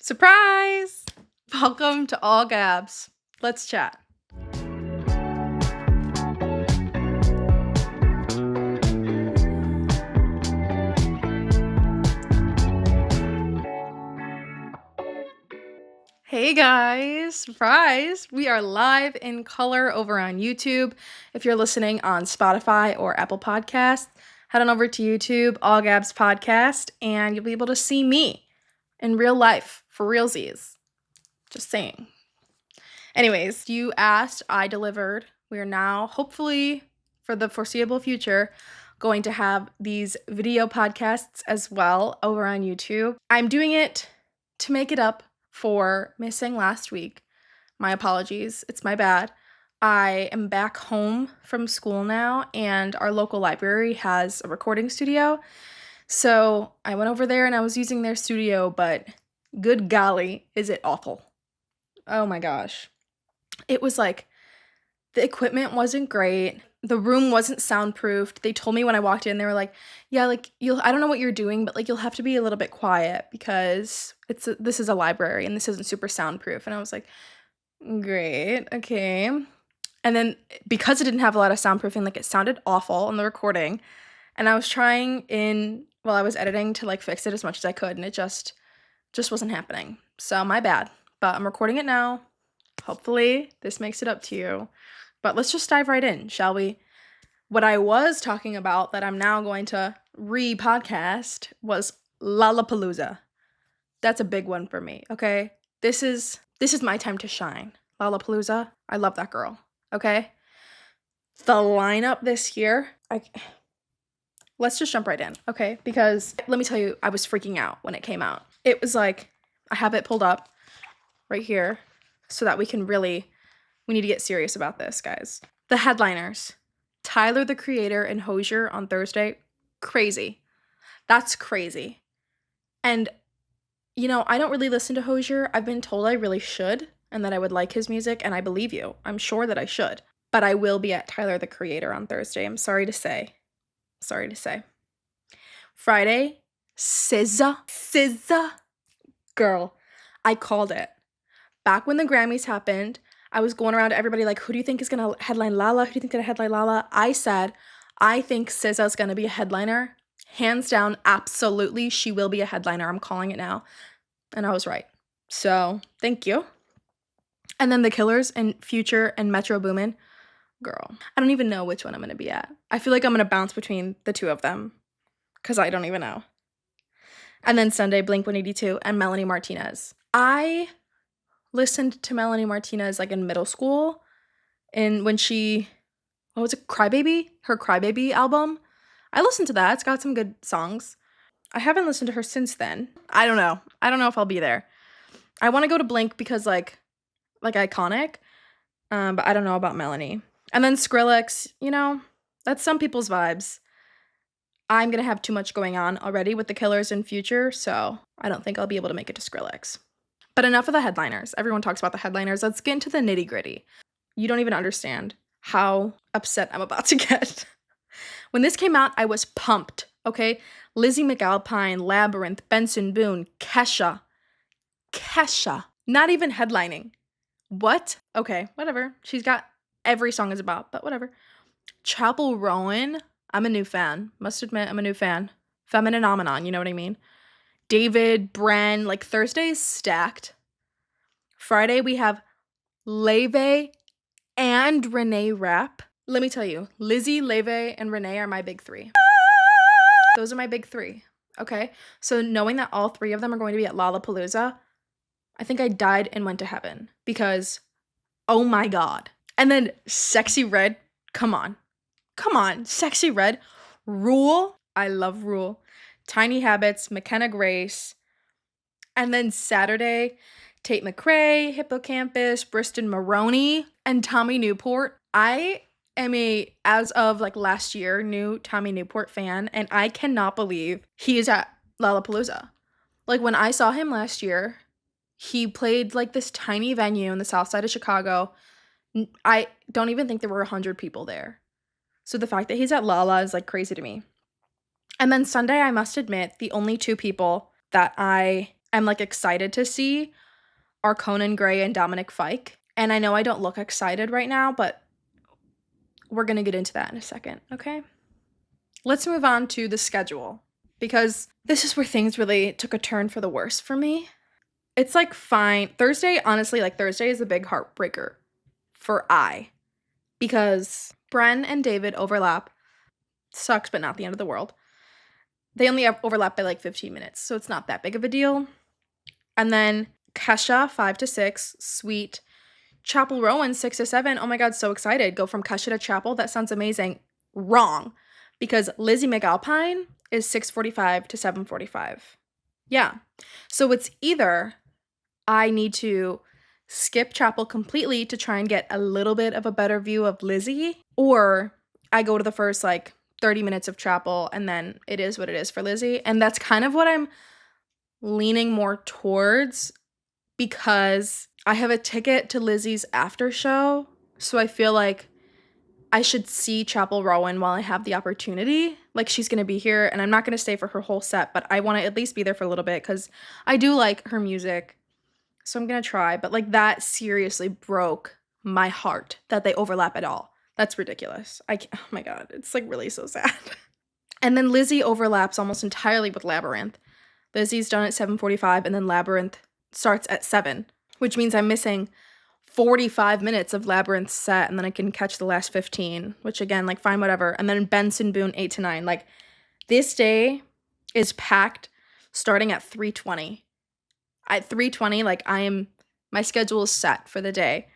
Surprise! Welcome to All Gabs. Let's chat. Hey guys, surprise! We are live in color over on YouTube. If you're listening on Spotify or Apple Podcasts, head on over to YouTube, All Gabs Podcast, and you'll be able to see me in real life, for realsies. Just saying. Anyways, you asked, I delivered. We are now, hopefully, for the foreseeable future, going to have these video podcasts as well over on YouTube. I'm doing it to make it up for missing last week. My apologies. It's my bad. I am back home from school now, and our local library has a recording studio. So I went over there and I was using their studio, but good golly, is it awful. Oh my gosh. It was like, the equipment wasn't great. The room wasn't soundproofed. They told me when I walked in, they were like, yeah, like, I don't know what you're doing, but like, you'll have to be a little bit quiet because this is a library and this isn't super soundproof. And I was like, great, okay. And then because it didn't have a lot of soundproofing, like, it sounded awful on the recording. And I was trying while I was editing to like fix it as much as I could, and it just wasn't happening. So my bad, but I'm recording it now. Hopefully this makes it up to you. But let's just dive right in, shall we? What I was talking about that I'm now going to re-podcast was Lollapalooza. That's a big one for me, okay? This is my time to shine. Lollapalooza, I love that girl, okay? The lineup this year, let's just jump right in, okay? Because let me tell you, I was freaking out when it came out. It was like, I have it pulled up right here so that we need to get serious about this, guys. The headliners, Tyler, the Creator, and Hozier on Thursday. Crazy. That's crazy. And, I don't really listen to Hozier. I've been told I really should and that I would like his music, and I believe you. I'm sure that I should. But I will be at Tyler, the Creator on Thursday. I'm sorry to say. Friday, SZA. Girl, I called it. Back when the Grammys happened, I was going around to everybody like, who do you think is going to headline Lolla? Who do you think is going to headline Lolla? I said, I think SZA's going to be a headliner. Hands down, absolutely, she will be a headliner. I'm calling it now. And I was right. So, thank you. And then The Killers and Future and Metro Boomin. Girl, I don't even know which one I'm going to be at. I feel like I'm going to bounce between the two of them because I don't even know. And then Sunday, Blink-182 and Melanie Martinez. I listened to Melanie Martinez like in middle school, and when she, what was it, Crybaby? Her Crybaby album. I listened to that. It's got some good songs. I haven't listened to her since then. I don't know if I'll be there. I want to go to Blink because like iconic, but I don't know about Melanie. And then Skrillex, that's some people's vibes. I'm going to have too much going on already with The Killers and Future, so I don't think I'll be able to make it to Skrillex. But enough of the headliners. Everyone talks about the headliners. Let's get into the nitty-gritty. You don't even understand how upset I'm about to get. When this came out, I was pumped, okay? Lizzie McAlpine, Labyrinth, Benson Boone, Kesha. Not even headlining. What? Okay, whatever. She's got every song is about, but whatever. Chapel Rowan, I'm a new fan. Must admit, I'm a new fan. Feminine Phenomenon, you know what I mean? David, Bren, like Thursday's stacked. Friday we have Leve and Renee Rapp. Let me tell you, Lizzie, Leve, and Renee are my big three. Those are my big three, okay? So knowing that all three of them are going to be at Lollapalooza, I think I died and went to heaven because, oh my God. And then Sexy Red, come on, Sexy Red, Rule, I love Rule. Tiny Habits, McKenna Grace, and then Saturday, Tate McRae, Hippocampus, Briston Maroney, and Tommy Newport. I am as of like last year, new Tommy Newport fan, and I cannot believe he is at Lollapalooza. Like when I saw him last year, he played like this tiny venue in the south side of Chicago. I don't even think there were 100 people there. So the fact that he's at Lolla is like crazy to me. And then Sunday, I must admit, the only two people that I I'm like excited to see are Conan Gray and Dominic Fike. And I know I don't look excited right now, but we're going to get into that in a second, okay? Let's move on to the schedule, because this is where things really took a turn for the worse for me. It's like fine. Thursday, honestly, like Thursday is a big heartbreaker for because Bren and David overlap. Sucks, but not the end of the world. They only have overlap by like 15 minutes, so it's not that big of a deal. And then Kesha, 5 to 6, sweet. Chapel Rowan, 6 to 7. Oh my God, so excited. Go from Kesha to Chapel. That sounds amazing. Wrong, because Lizzie McAlpine is 6:45 to 7:45. Yeah. So it's either I need to skip Chapel completely to try and get a little bit of a better view of Lizzie, or I go to the first like 30 minutes of Chapel and then it is what it is for Lizzie. And that's kind of what I'm leaning more towards, because I have a ticket to Lizzie's after show, so I feel like I should see Chapel Rowan while I have the opportunity. Like, she's going to be here, and I'm not going to stay for her whole set, but I want to at least be there for a little bit because I do like her music, so I'm going to try. But, like, that seriously broke my heart that they overlap at all. That's ridiculous. Oh my God, it's, like, really so sad. And then Lizzie overlaps almost entirely with Labyrinth. Lizzie's done at 7:45, and then Labyrinth starts at 7, which means I'm missing 45 minutes of Labyrinth's set, and then I can catch the last 15, which again, like, fine, whatever. And then Benson Boone, 8 to 9. Like, this day is packed starting at 3:20. At 3:20, like, my schedule is set for the day.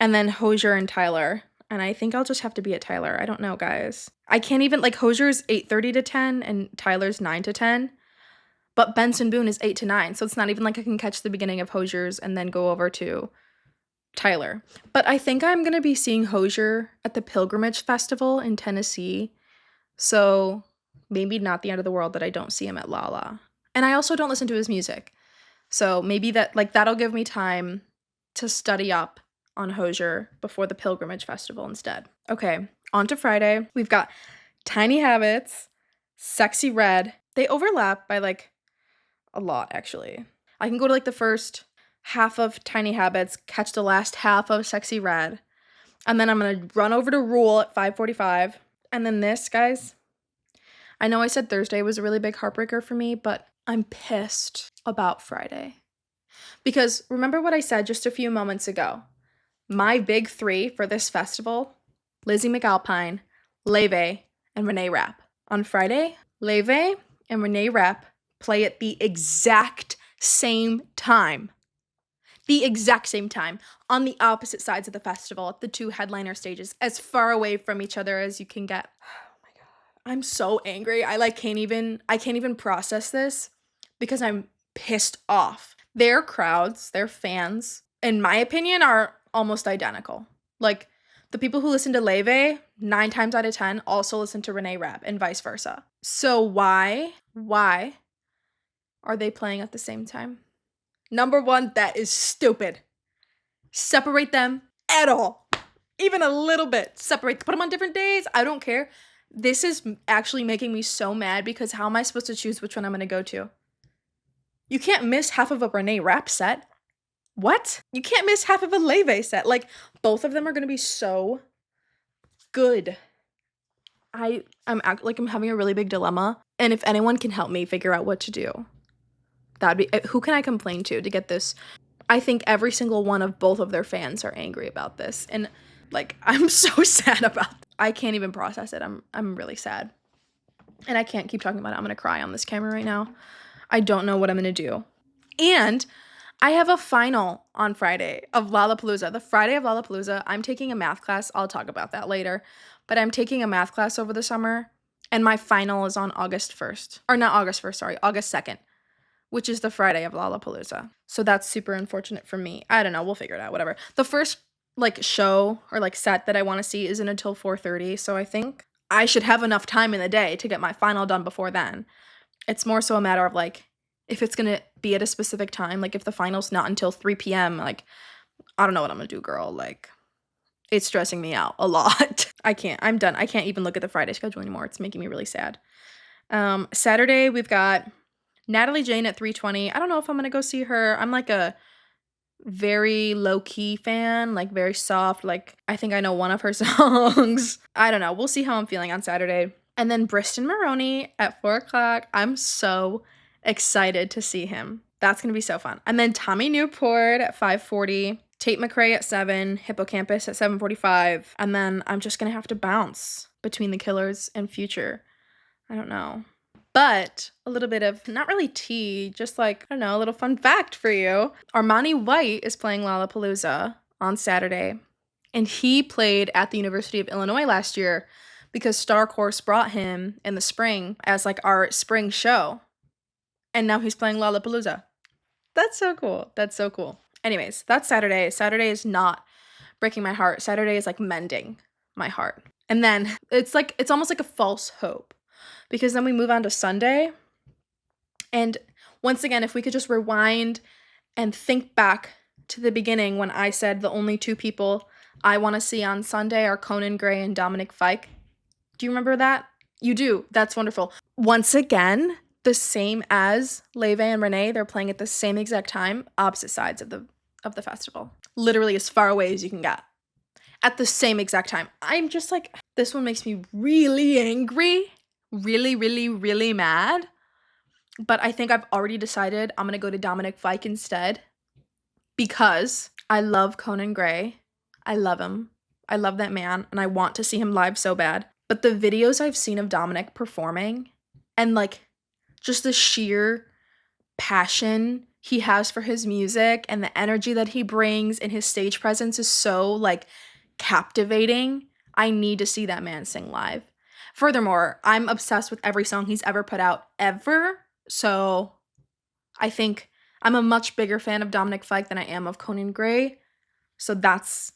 And then Hosier and Tyler. And I think I'll just have to be at Tyler. I don't know, guys. I can't even, like, Hosier's 8:30 to 10, and Tyler's 9 to 10. But Benson Boone is 8 to 9, so it's not even like I can catch the beginning of Hosier's and then go over to Tyler. But I think I'm going to be seeing Hosier at the Pilgrimage Festival in Tennessee, so maybe not the end of the world that I don't see him at Lolla. And I also don't listen to his music, so maybe that'll give me time to study up on Hosier before the Pilgrimage Festival instead. Okay, on to Friday. We've got Tiny Habits, Sexy Red. They overlap by, like, a lot, actually. I can go to, like, the first half of Tiny Habits, catch the last half of Sexy Red, and then I'm gonna run over to Rule at 5:45. And then this, guys, I know I said Thursday was a really big heartbreaker for me, but I'm pissed about Friday. Because remember what I said just a few moments ago. My big three for this festival: Lizzie McAlpine, Leve, and Renee Rapp. On Friday, Leve and Renee Rapp play at the exact same time. The exact same time, on the opposite sides of the festival, at the two headliner stages, as far away from each other as you can get. Oh my God. I'm so angry. I can't even process this because I'm pissed off. Their crowds, their fans, in my opinion, are almost identical. Like, the people who listen to Leve, 9 times out of 10, also listen to Renee Rapp, and vice versa. So why are they playing at the same time? Number one, that is stupid. Separate them at all. Even a little bit. Put them on different days. I don't care. This is actually making me so mad, because how am I supposed to choose which one I'm going to go to? You can't miss half of a Renee Rapp set. What? You can't miss half of a Leve set. Like, both of them are going to be so good. I'm having a really big dilemma, and if anyone can help me figure out what to do, that'd be, who can I complain to get this? I think every single one of both of their fans are angry about this, and, like, I'm so sad about it. I can't even process it. I'm really sad, and I can't keep talking about it. I'm gonna cry on this camera right now. I don't know what I'm gonna do. And I have a final on Friday of Lollapalooza. The Friday of Lollapalooza, I'm taking a math class. I'll talk about that later. But I'm taking a math class over the summer, and my final is on August 1st. Or not August 1st, sorry, August 2nd, which is the Friday of Lollapalooza. So that's super unfortunate for me. I don't know, we'll figure it out, whatever. The first, like, show or, like, set that I want to see isn't until 4:30, so I think I should have enough time in the day to get my final done before then. It's more so a matter of, like, if it's gonna be at a specific time, like, if the final's not until 3 p.m., like, I don't know what I'm gonna do, girl. Like, it's stressing me out a lot. I'm done. I can't even look at the Friday schedule anymore. It's making me really sad. Saturday, we've got Natalie Jane at 3:20. I don't know if I'm gonna go see her. I'm like a very low-key fan, like very soft, like I think I know one of her songs. I don't know. We'll see how I'm feeling on Saturday. And then Briston Maroney at 4 o'clock. I'm so excited to see him. That's gonna be so fun. And then Tommy Newport at 5:40, Tate McRae at 7, Hippocampus at 7:45, and then I'm just gonna have to bounce between the Killers and Future. I don't know. But a little bit of, not really tea, just like, I don't know, a little fun fact for you. Armani White is playing Lollapalooza on Saturday, and he played at the University of Illinois last year because Star Course brought him in the spring as like our spring show, and now he's playing Lollapalooza. That's so cool. That's so cool. Anyways, that's Saturday. Saturday is not breaking my heart. Saturday is like mending my heart. And then it's almost like a false hope, because then we move on to Sunday. And once again, if we could just rewind and think back to the beginning when I said the only two people I want to see on Sunday are Conan Gray and Dominic Fike. Do you remember that? You do. That's wonderful. Once again, the same as Leve and Renee, they're playing at the same exact time, opposite sides of the festival. Literally as far away as you can get. At the same exact time. I'm just like, this one makes me really angry. Really, really, really mad. But I think I've already decided I'm going to go to Dominic Fike instead, because I love Conan Gray. I love him. I love that man, and I want to see him live so bad. But the videos I've seen of Dominic performing, and like just the sheer passion he has for his music and the energy that he brings, and his stage presence is so like captivating. I need to see that man sing live. Furthermore, I'm obsessed with every song he's ever put out ever. So I think I'm a much bigger fan of Dominic Fike than I am of Conan Gray. So that's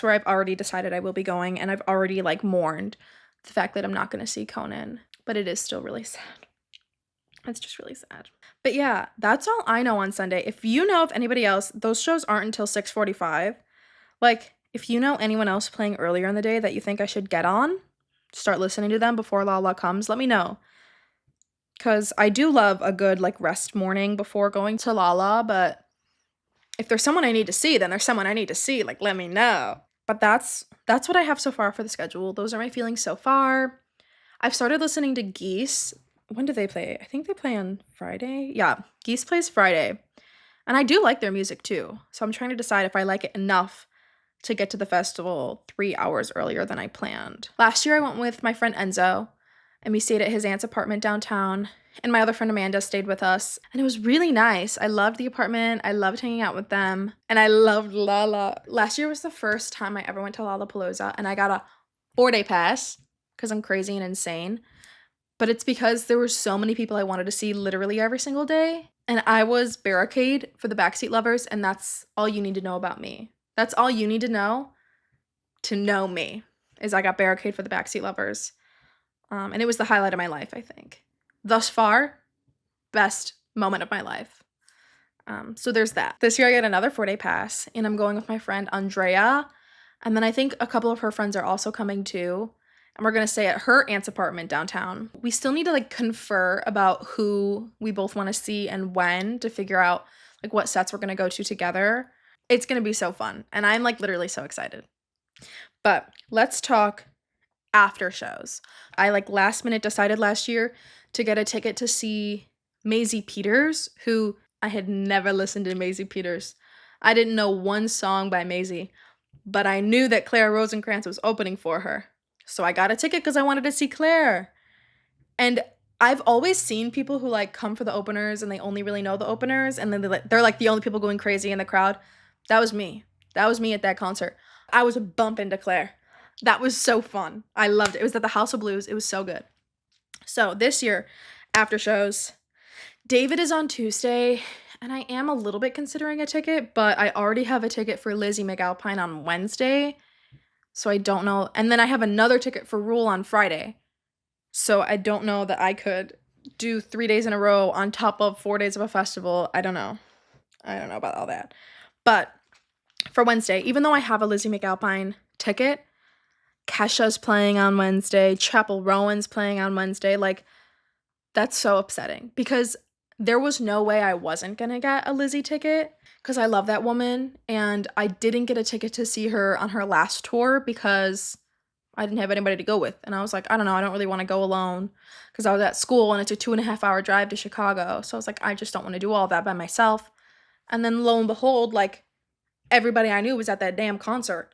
where I've already decided I will be going, and I've already like mourned the fact that I'm not going to see Conan. But it is still really sad. It's just really sad. But yeah, that's all I know on Sunday. If you know of anybody else, those shows aren't until 6:45. Like, if you know anyone else playing earlier in the day that you think I should get on, start listening to them before Lolla comes, let me know. Because I do love a good like rest morning before going to Lolla, but if there's someone I need to see, then there's someone I need to see. Like, let me know. But that's what I have so far for the schedule. Those are my feelings so far. I've started listening to Geese. When do they play? I think they play on Friday. Yeah, Geese plays Friday. And I do like their music too. So I'm trying to decide if I like it enough to get to the festival 3 hours earlier than I planned. Last year I went with my friend Enzo, and we stayed at his aunt's apartment downtown, and my other friend Amanda stayed with us, and it was really nice. I loved the apartment. I loved hanging out with them, and I loved Lolla. Last year was the first time I ever went to Lollapalooza, and I got a 4-day pass because I'm crazy and insane. But it's because there were so many people I wanted to see literally every single day. And I was barricade for the backseat lovers, and that's all you need to know about me. That's all you need to know me, is I got barricade for the backseat lovers. And it was the highlight of my life, I think. Thus far, best moment of my life. So there's that. This year I get another 4-day pass, and I'm going with my friend Andrea. And then I think a couple of her friends are also coming too. And we're going to stay at her aunt's apartment downtown. We still need to like confer about who we both want to see and when, to figure out like what sets we're going to go to together. It's going to be so fun. And I'm like literally so excited. But let's talk after shows. I like last minute decided last year to get a ticket to see Maisie Peters, who I had never listened to Maisie Peters. I didn't know one song by Maisie, but I knew that Claire Rosencrantz was opening for her. So I got a ticket because I wanted to see Claire. And I've always seen people who like come for the openers and they only really know the openers, and then they're like the only people going crazy in the crowd. That was me. That was me at that concert. I was bumping to Claire. That was so fun. I loved it. It was at the House of Blues. It was so good. So this year, after shows, David is on Tuesday, and I am a little bit considering a ticket, but I already have a ticket for Lizzie McAlpine on Wednesday. So I don't know. And then I have another ticket for Rule on Friday. So I don't know that I could do 3 days in a row on top of 4 days of a festival. I don't know. I don't know about all that. But for Wednesday, even though I have a Lizzie McAlpine ticket, Kesha's playing on Wednesday, Chapel Rowan's playing on Wednesday. Like, that's so upsetting because there was no way I wasn't gonna get a Lizzie ticket because I love that woman, and I didn't get a ticket to see her on her last tour because I didn't have anybody to go with. And I was like, I don't know, I don't really want to go alone because I was at school and it's a 2.5 hour drive to Chicago. So I was like, I just don't want to do all that by myself. And then lo and behold, like, everybody I knew was at that damn concert.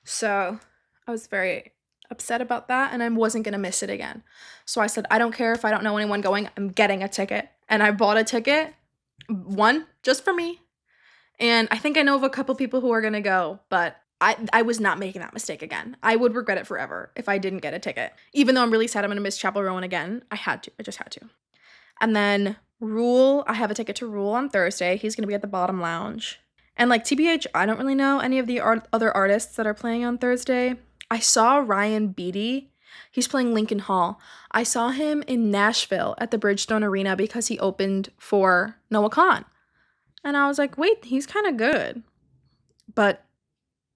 So I was very upset about that, and I wasn't going to miss it again. So I said, I don't care if I don't know anyone going, I'm getting a ticket. And I bought a ticket, one just for me. And I think I know of a couple people who are going to go, but I was not making that mistake again. I would regret it forever if I didn't get a ticket. Even though I'm really sad I'm going to miss Chapel Rowan again, I had to. I just had to. And then Rule, I have a ticket to Rule on Thursday. He's going to be at the Bottom Lounge. And like TBH, I don't really know any of the other artists that are playing on Thursday. I saw Ryan Beatty. He's playing Lincoln Hall. I saw him in Nashville at the Bridgestone Arena because he opened for Noah Kahan. And I was like, wait, he's kind of good. But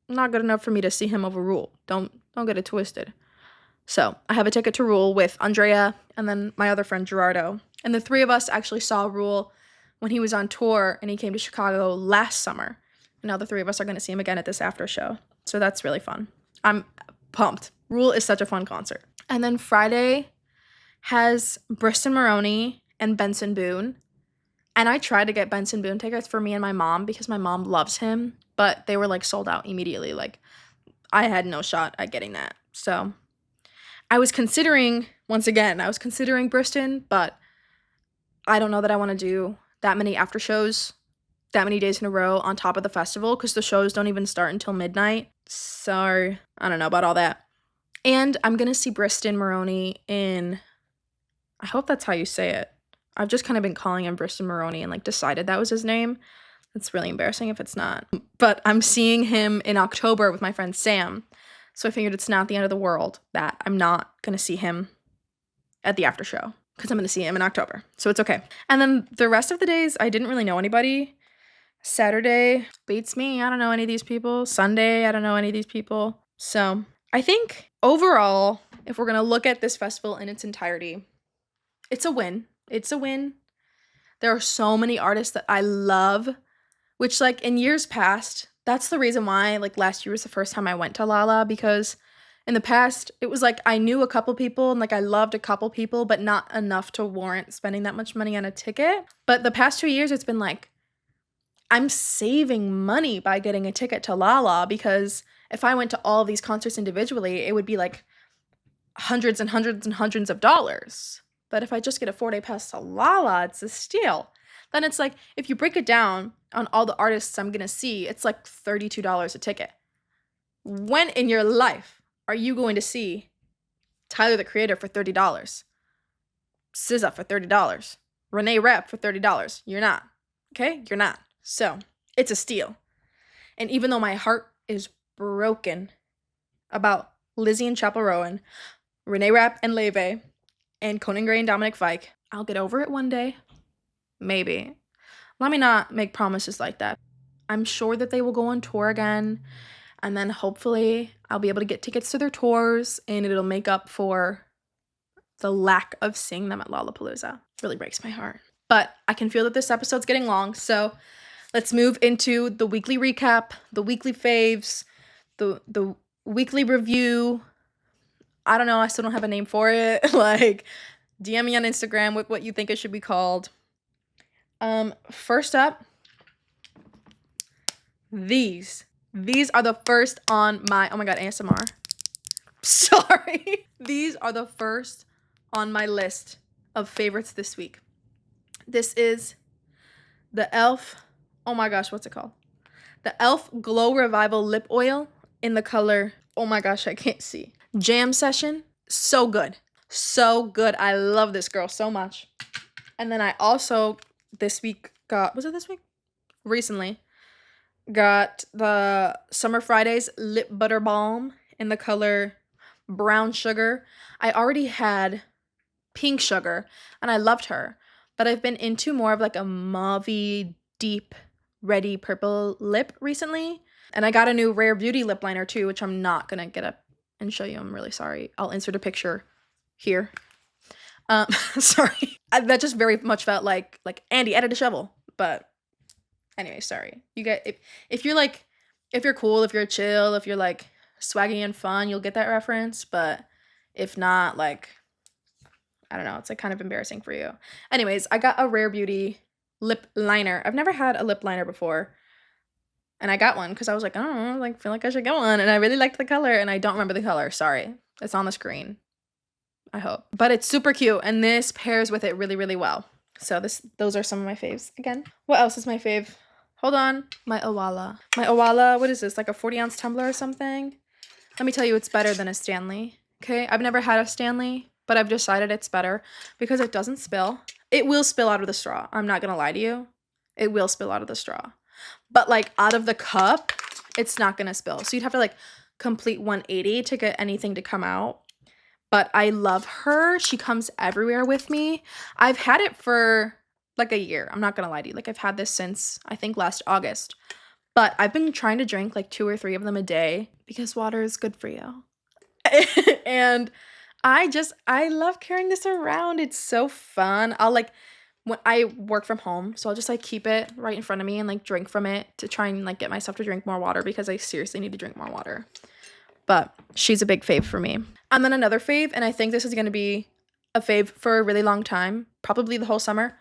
not good enough for me to see him over Rule. Don't get it twisted. So I have a ticket to Rule with Andrea and then my other friend Gerardo. And the three of us actually saw Rule when he was on tour and he came to Chicago last summer. And now the three of us are going to see him again at this after show. So that's really fun. I'm pumped. Rule is such a fun concert. And then Friday has Briston Maroney and Benson Boone. And I tried to get Benson Boone tickets for me and my mom because my mom loves him, but they were like sold out immediately. Like, I had no shot at getting that. So I was considering Briston, but I don't know that I want to do that many after shows, that many days in a row on top of the festival because the shows don't even start until midnight. So I don't know about all that. And I'm going to see Briston Maroney in, I hope that's how you say it. I've just kind of been calling him Briston Maroney and like decided that was his name. It's really embarrassing if it's not. But I'm seeing him in October with my friend Sam. So I figured it's not the end of the world that I'm not going to see him at the after show because I'm going to see him in October. So it's okay. And then the rest of the days, I didn't really know anybody. Saturday beats me. I don't know any of these people. Sunday, I don't know any of these people. So I think overall, if we're going to look at this festival in its entirety, it's a win. It's a win. There are so many artists that I love, which like in years past, that's the reason why like last year was the first time I went to Lolla, because in the past it was like I knew a couple people and like I loved a couple people, but not enough to warrant spending that much money on a ticket. But the past 2 years it's been like I'm saving money by getting a ticket to Lolla, because if I went to all of these concerts individually, it would be like hundreds and hundreds and hundreds of dollars. But if I just get a 4-day pass to Lolla, it's a steal. Then it's like, if you break it down on all the artists I'm going to see, it's like $32 a ticket. When in your life are you going to see Tyler, the Creator, for $30? SZA for $30? Renee Rapp for $30? You're not. Okay? You're not. So, it's a steal. And even though my heart is broken about Lizzie and Chapel Rowan, Renee Rapp and Leve, and Conan Gray and Dominic Fike, I'll get over it one day. Maybe. Let me not make promises like that. I'm sure that they will go on tour again, and then hopefully I'll be able to get tickets to their tours, and it'll make up for the lack of seeing them at Lollapalooza. Really breaks my heart. But I can feel that this episode's getting long, so let's move into the weekly recap, the weekly faves, the weekly review. I don't know, I still don't have a name for it. Like, DM me on Instagram with what you think it should be called. First up, these are the first on my, oh my god, ASMR. Sorry. These are the first on my list of favorites this week. This is the e.l.f., oh my gosh, what's it called? The e.l.f. Glow Revival Lip Oil in the color, oh my gosh, I can't see. Jam Session. So good. So good. I love this girl so much. And then I also this week got, was it this week? Recently got the Summer Fridays Lip Butter Balm in the color Brown Sugar. I already had Pink Sugar and I loved her, but I've been into more of like a mauvey, deep, reddy purple lip recently. And I got a new Rare Beauty lip liner too, which I'm not gonna get up and show you. I'm really sorry. I'll insert a picture here. Sorry. that just very much felt like Andy added a shovel. But anyway, sorry. You get if you're like if you're cool, if you're chill, if you're like swaggy and fun, you'll get that reference. But if not, like I don't know, it's like kind of embarrassing for you. Anyways, I got a Rare Beauty lip liner. I've never had a lip liner before. And I got one because I was like, I don't know, like feel like I should get one. And I really liked the color and I don't remember the color. Sorry. It's on the screen. I hope. But it's super cute and this pairs with it really, really well. So those are some of my faves again. What else is my fave? Hold on. My Lolla. My Lolla, what is this? Like a 40-ounce tumbler or something? Let me tell you, it's better than a Stanley. Okay? I've never had a Stanley, but I've decided it's better because it doesn't spill. It will spill out of the straw. I'm not gonna lie to you. It will spill out of the straw. But like out of the cup, it's not gonna spill. So you'd have to like complete 180 to get anything to come out. But I love her. She comes everywhere with me. I've had it for like a year. I'm not gonna lie to you. Like I've had this since I think last August. But I've been trying to drink like 2 or 3 of them a day because water is good for you. And I love carrying this around. It's so fun. I'll like when I work from home, so I'll just like keep it right in front of me and like drink from it to try and like get myself to drink more water because I seriously need to drink more water. But she's a big fave for me. And then another fave, and I think this is going to be a fave for a really long time, probably the whole summer,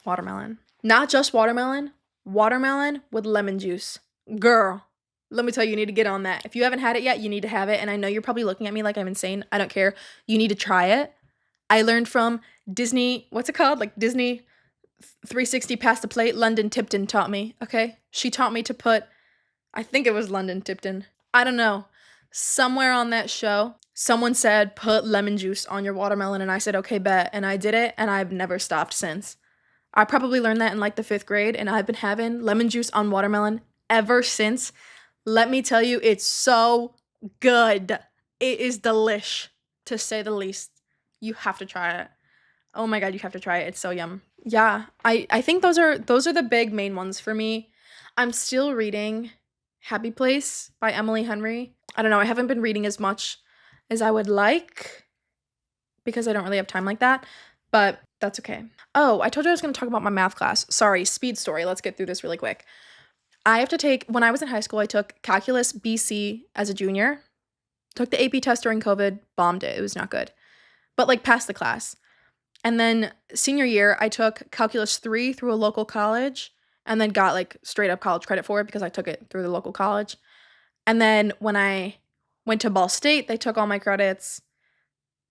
watermelon. Not just watermelon, watermelon with lemon juice. Girl, let me tell you, you need to get on that. If you haven't had it yet, you need to have it. And I know you're probably looking at me like I'm insane. I don't care. You need to try it. I learned from Disney, what's it called? Like Disney 360 Past the Plate. London Tipton taught me, okay? She taught me to put, I think it was London Tipton. I don't know. Somewhere on that show, someone said, put lemon juice on your watermelon. And I said, okay, bet. And I did it. And I've never stopped since. I probably learned that in like the 5th grade. And I've been having lemon juice on watermelon ever since. Let me tell you, it's so good. It is delish, to say the least. You have to try it. Oh my god, you have to try it. It's so yum. Yeah, I think those are the big main ones for me. I'm still reading Happy Place by Emily Henry. I don't know, I haven't been reading as much as I would like because I don't really have time like that, but that's okay. Oh, I told you I was going to talk about my math class. Sorry, speed story. Let's get through this really quick. I have to take, when I was in high school, I took Calculus BC as a junior. Took the AP test during COVID, bombed it. It was not good. But like passed the class. And then senior year, I took Calculus 3 through a local college and then got like straight up college credit for it because I took it through the local college. And then when I went to Ball State, they took all my credits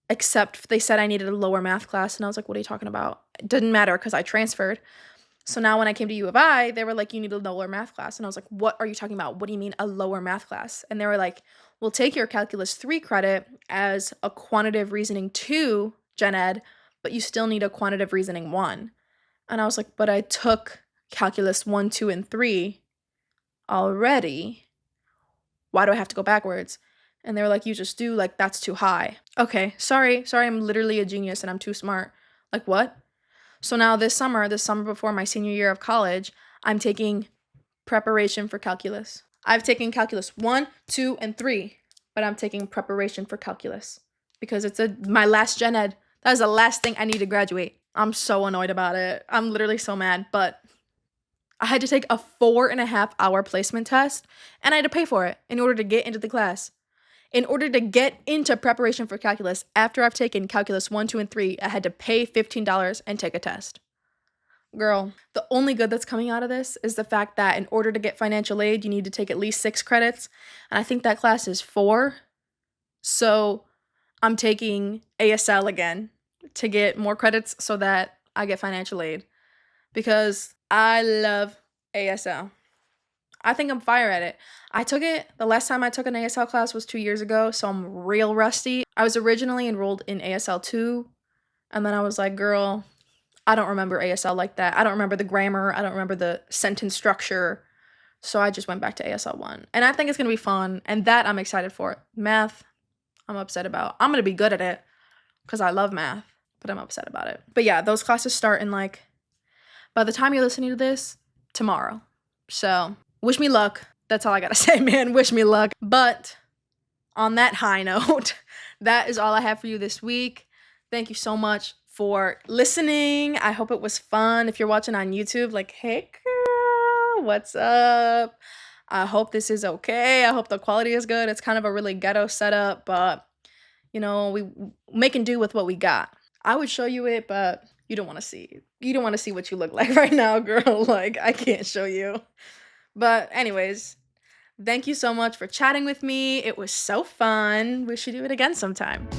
except they said I needed a lower math class. And I was like, what are you talking about? It didn't matter because I transferred. So now when I came to U of I, they were like, you need a lower math class. And I was like, what are you talking about? What do you mean a lower math class? And they were like, we'll take your Calculus 3 credit as a quantitative reasoning 2 gen ed, but you still need a quantitative reasoning 1. And I was like, but I took Calculus 1, 2, and 3 already. Why do I have to go backwards? And they were like, you just do, like, that's too high. Okay, sorry, I'm literally a genius and I'm too smart. Like, what? So now this summer before my senior year of college, I'm taking preparation for calculus. I've taken calculus 1, 2, and 3, but I'm taking preparation for calculus because it's my last gen ed. That is the last thing I need to graduate. I'm so annoyed about it. I'm literally so mad, but I had to take a 4.5-hour placement test and I had to pay for it in order to get into the class. In order to get into preparation for calculus, after I've taken calculus 1, 2, and 3, I had to pay $15 and take a test. Girl, the only good that's coming out of this is the fact that in order to get financial aid, you need to take at least 6 credits. And I think that class is 4. So I'm taking ASL again to get more credits so that I get financial aid. Because I love ASL. I think I'm fire at it. I took it, the last time I took an ASL class was 2 years ago, so I'm real rusty. I was originally enrolled in ASL 2, and then I was like, girl, I don't remember ASL like that. I don't remember the grammar. I don't remember the sentence structure. So I just went back to ASL 1. And I think it's going to be fun, and that I'm excited for. Math, I'm upset about. I'm going to be good at it because I love math, but I'm upset about it. But yeah, those classes start in like, by the time you're listening to this, tomorrow. So wish me luck. That's all I gotta say, man. Wish me luck. But on that high note, that is all I have for you this week. Thank you so much for listening. I hope it was fun. If you're watching on YouTube, like, hey girl, what's up? I hope this is okay. I hope the quality is good. It's kind of a really ghetto setup, but we make and do with what we got. I would show you it, but you don't want to see. You don't want to see what you look like right now, girl. Like, I can't show you. But anyways, thank you so much for chatting with me. It was so fun. We should do it again sometime.